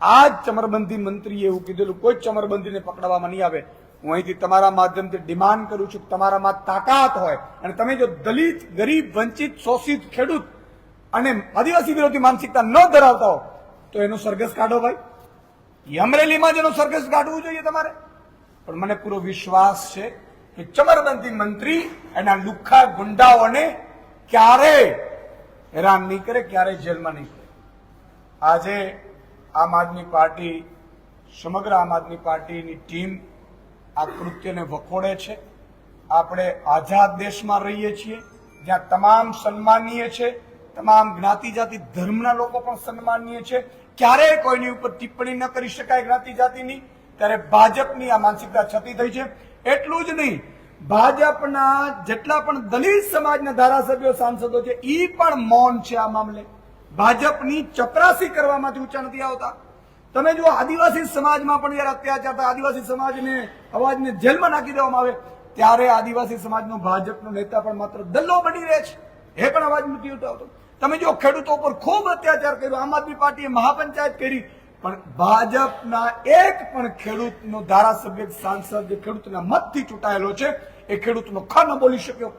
આ જ ચમરબંધી મંત્રીએ એવું કીધેલું, કોઈ ચમરબંધીને પકડવામાં નહીં આવે. હું અહીંથી તમારા માધ્યમથી ડિમાન્ડ કરું છું કે તમારામાં તાકાત હોય અને તમે જો દલિત, ગરીબ, વંચિત, શોષિત, ખેડૂત અને આદિવાસી વિરોધી માનસિકતા ન ધરાવતા હો તો એનું સરઘસ કાઢો ભાઈ. અમરેલીમાં જ એનું સરઘસ કાઢવું જોઈએ તમારે. પણ મને પૂરો વિશ્વાસ છે કે ચમરબંધી મંત્રી એના લુખ્ખા ગુંડાઓને ક્યારે હેરાન નહીં કરે, ક્યારે જેલમાં નહીં કરે. આજે આમ આદમી પાર્ટી, સમગ્ર આમ આદમી પાર્ટીની ટીમ આ કૃત્યને વખોડે છે. આપણે આઝાદ દેશમાં રહીએ છીએ જ્યાં તમામ સન્માનીય છે, તમામ જ્ઞાતિ જાતિ ધર્મના લોકો પણ સન્માનીય છે. ક્યારેય કોઈની ઉપર ટિપ્પણી ન કરી શકાય જ્ઞાતિ જાતિની. ત્યારે ભાજપની આ માનસિકતા છતી થઈ છે. એટલું જ નહીં, ભાજપના જેટલા પણ દલિત સમાજના ધારાસભ્યો, સાંસદો છે એ પણ મૌન છે આ મામલે. ભાજપની ચપરાસી કરવામાંથી ઊંચા નથી આવતા. તમે જુઓ, આદિવાસી સમાજમાં પણ જયારે અત્યાચાર થાય, આદિવાસી સમાજને અવાજને જેલમાં નાખી દેવામાં આવે ત્યારે આદિવાસી સમાજનો ભાજપનો નેતા પણ માત્ર દલ્લો બની રહે છે. એ પણ અવાજ નથી ઉઠાવતો. તમે જો ખેડૂતો પર ખૂબ અત્યાચાર કર્યો, આમ આદમી પાર્ટીએ મહાપંચાયત કરી, પણ ભાજપના એક પણ ખેડૂતનો ધારાસભ્ય, સાંસદ જે ખેડૂતના મતથી ચૂંટાયેલો છે એ ખેડૂતનો ખ ન બોલી શક્યો.